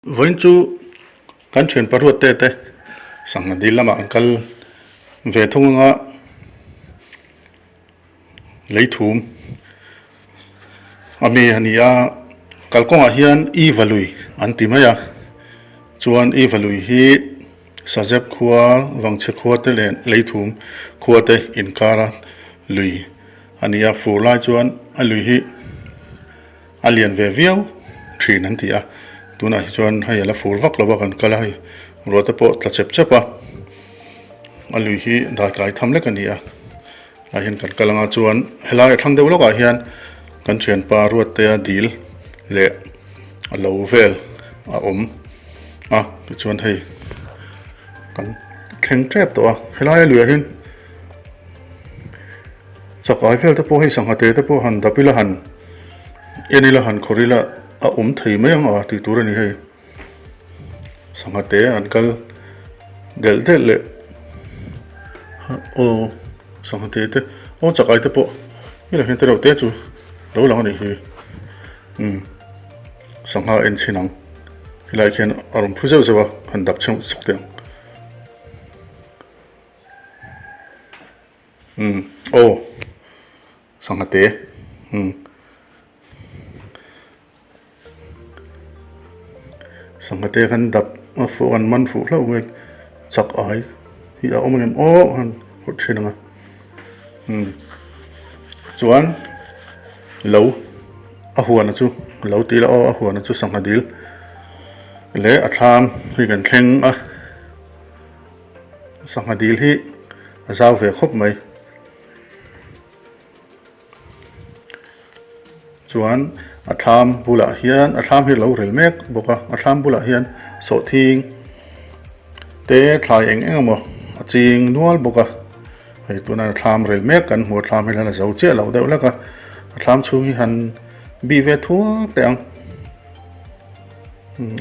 Với chú căn chuyện bắt ruột tê tê sang đi làm ăn kal về thông ngã lấy thùng ami hania kal ko nga hian i valui an ti mai a chuan i valui hi sajep khuwa wangche khuwa te len lấy thùng khuwa te in kara lui ania fu la chuan a lui hi alien ve viau thin an ti a tuna hi chuan hay la fur vak lo kan kala hi rota po tla chep chepa a lui hi da kai tham le kan ni a a hin kan kalanga chuan helai thang deuh lawk ah hian kan thian pa ruat te a dil le a lo vel a om a ti chuan hei kan thleng trep to a helai lui hin chakai vel te po hei sangha te po han dapila han enila han khorila a thei mai anga ti tur ani hei sangha te an kal del del le o sangha te o chakai te po ila hin te ro te chu lo lang ani hi sangha en chinang hilai khen arum phuzeu zewa han dap cheu sukte o sangha te sangha te kan dap a fu an man fu lo nge chak ai hi a omem o han hot chinanga chuan lo a huan chu lo ti la o a huan chu sangha dil le a thlam hi kan thleng a sangha dil hi a zau ve khop mai chuan a thlam bula hian a thlam hi lo rel mek boka a thlam bula hian so thing te thlai eng emo a ching nual boka hei tuna thlam rel mek kan hmu thlam hi la zo che lo deuh laka a thlam chung hi han bi ve thuak te ang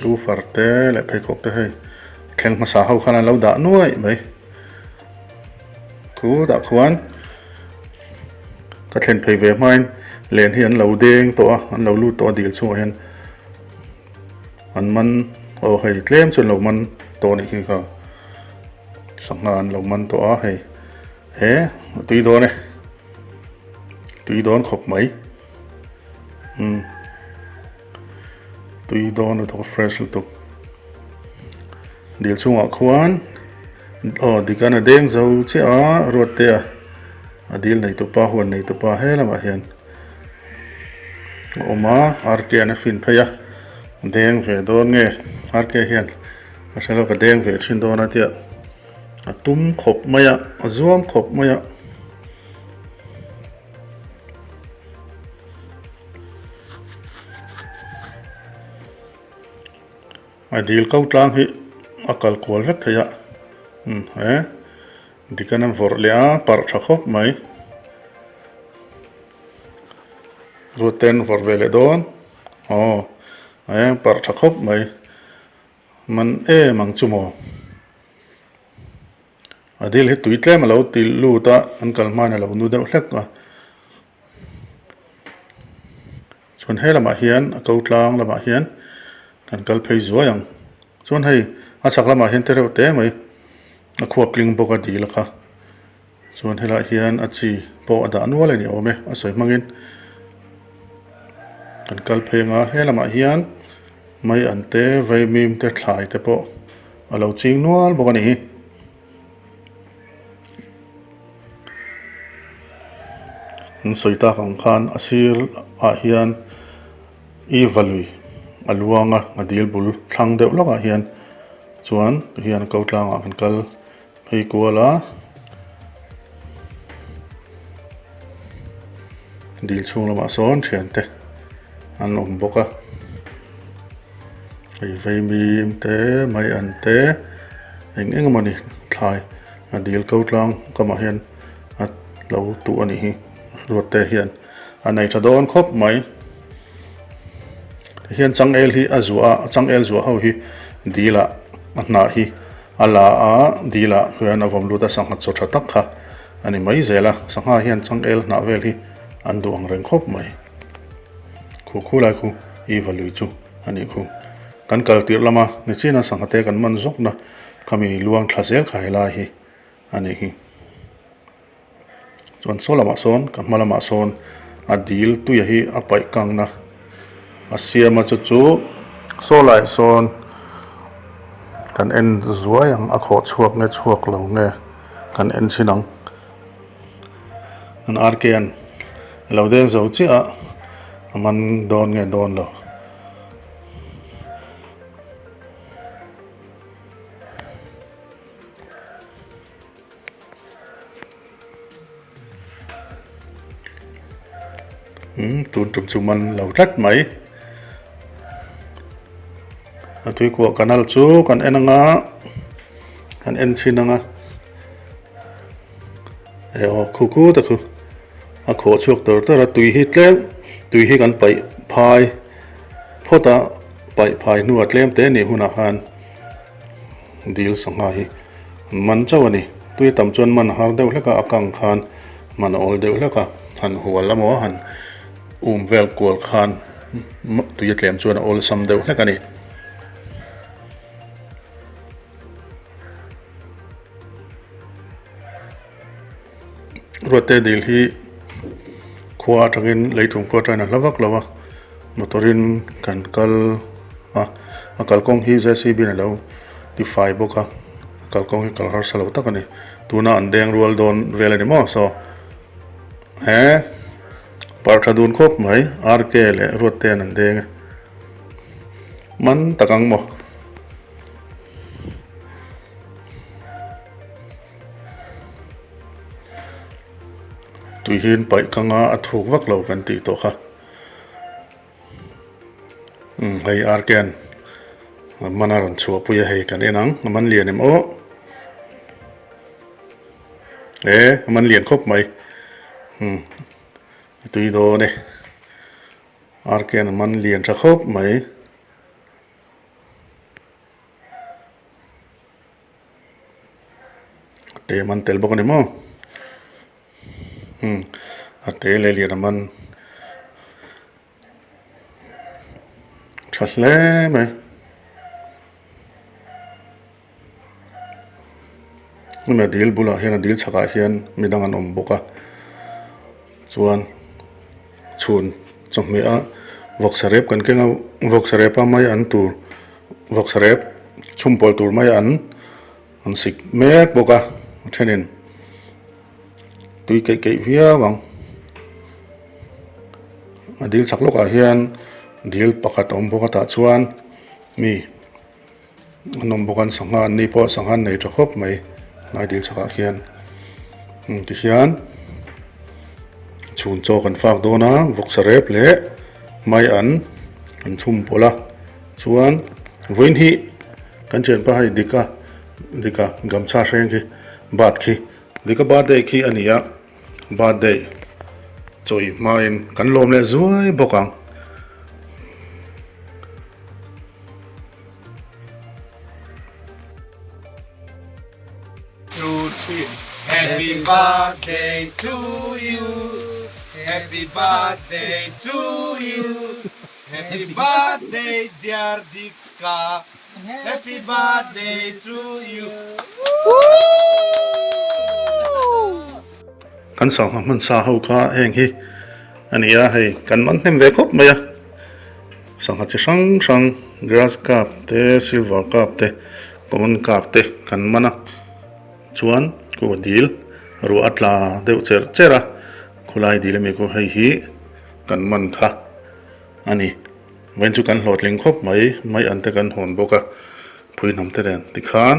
u far te le phekok te hei thleng masa ho khana lo da nuai mai ku da khuan ka thlen phei ve main len hi an lo deng to an lo lu to dil chu hian an man o hei tlem chun lo man to ni ki ka sangha an lo man to a hei he tui don khop mai tui don to fresh to dil chu a khuan o dikana deng zo che a rot te a dil nei to pa huan nei to pa he lama hian oma arke ana fin phaya deng ve don nge arke hian a thelo ka deng ve thin don atia a tum khop maya a zuam khop maya a dil kau tlang hi a kal kwal vek thaya he dikana vor le a par tha khop mai roten vor vele don par tha khop mai man mang chumo adil he tui tlem lo til lu ta an kal man lo nu deuh hlek a chon he lama hian a ko tlang lama hian kan kal phei zuai ang chon hei a chak lama hian te reuh te mai a khuap tling boka dil kha chon hela hian a chi po ada anwal ani ome a soi mangin kan kal phenga he lama hian mai ante vai mim te thlai te po alo ching nual boka ni soita kang khan asir a hian i valui aluanga adil bul thlang deuh lawk ah hian chuan hian ko tlang ah kan kal phei kuala dil chung lama sawn thian te an om boka ei vei mim te mai an te eng mani thlai a dil ko tlang kama hian at lo tu ani hi ruat te hian anei tha don khop mai hian changel hi azua changel zua ho hi dila na hi ala a dila hian avom luta sangha chotha tak kha ani mai zela sangha hian changel na vel hi an duang reng khop mai khu lai khu i valui chu ani khu kan kaltir lama ni china sanghate kan man zok na kami luang thlazel khai lai hi ani hi chuan solama son kamalama son adil tu ya hi apai kang na asiama chu chu solai son kan en zuai ang akho chuak nge chuak lo nge kan en sinang an arken lo den zo chi a man don nge don lo tụt chụp chụp man lâu rất mấy tôi của canal chú còn en ngã còn en xin ngã khu khu ta khu khổ chuộc tới là tùy hít lên tùy hítกันไปพายพอตาไปพายนวดเล่มเต้นี่หุ่นอาหารดีลสังหารมันเจ้านี่ตุยต่ำจนมันหาเดียวแล้วก็อากังคานมันโอลเดียวแล้วก็หันหัวละมัวหันเวลกวลคานตุยเตรียมชวนโอลซัมเดียวแล้วกันนี่รถเตดิลที่ขวาทางนี้เลยถุงขวาทางนั้นละวักละวะมอเตอรินกันกัลกัลกงฮีเจซีบินแล้วที่ไฟบุกกัลกงฮีกัลฮาร์สลาวตักันนี่ตัวน่ะอันแดงรัวลโดนเวลานี่มั้งsoปาร์ทดูนครบไหมอาร์เกลรถเตนันเดงมันตะกังมั้งตุยหินไปกังอาถูกวักเหล่ากันตีโตค่ะให้อาร์เกนมันอารันชัวปุยให้กันเองนังมันเลียนเอ็มโอมันเลียนครบไหมตุยโดเนี่ยอาร์เกนมันเลียนจะครบไหมเตมันเตลบอกกันเอ็มโอเตะเลยเรียนมันชัดเลยไหมนี่แม่ดีลบุลาเฮียนดีลชักอาเฮียนมีดังอันบกะส่วนชุนจงมีวอกสเรปกันเก่งวอกสเรปไม่อันตูวอกสเรปชุ่มปอลตูไม่อันสิกเมกบกะเช่นนั้นตุยเก๋ๆเวียวังดีลสักลูกอาเฮียนดีลประกาศอมบกตาชวนมีนมบกันสังหารนี่พอสังหารในจะครบไหมนายดีลสักอาเฮียนที่เฮียนชุนโจกันฝากโดนะวกสเรปเละไม่อันชุ่มปละชวนวินฮีกันเชิญไปให้ดิกะกำชาเชิงคีบาดคีดิกะบาดได้คีอันนี้บาดได้จอยมาเองกันลมเลยzuai bawk ang Happy birthday to you Happy birthday to you Happy birthday dear Dika Happy birthday to you กันสองมันสาหูข้าเองฮีอันนี้ให้กันมันเต็มเวครบไหมสังหารจะช่างกราสกาบเตซิลวาร์กาบเตปมันกาบเตกันมันนะชวนกูดีลรู้อัตลาเดี๋ยวเจระคุไลดีลมีกูให้ฮีกันมันค่ะอันนี้เว้นจุกันโหลดลิงครบไหมไม่อันเตกันหอนบกะพูดนำเตเรนติขาน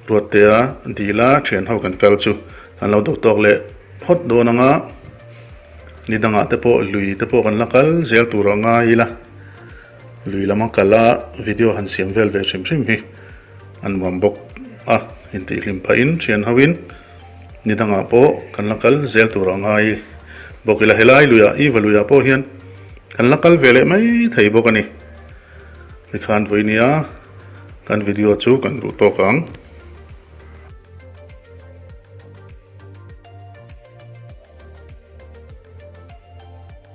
รวดเตียดีลาเชียนเท่ากันกัลจูอันเราตกเละพดโดนงะนี่ดังอาเตโปลุยเตโปกันละกัลเซลตูรังไงล่ะลุยละมังกัลละวิดีโอหันเสียงเวลชิมฮีอันวันบกอินติลิมพาอินเชียนฮาวินนี่ดังอาโปกันละกัลเซลตูรังไงบอกอิละเฮลัยลุยอีวลุยอาโปเฮียนกันละกัลเวลไม่ไทยบอกกันนี่ในการวินียกันวิดีโอจูกันรูโตกัง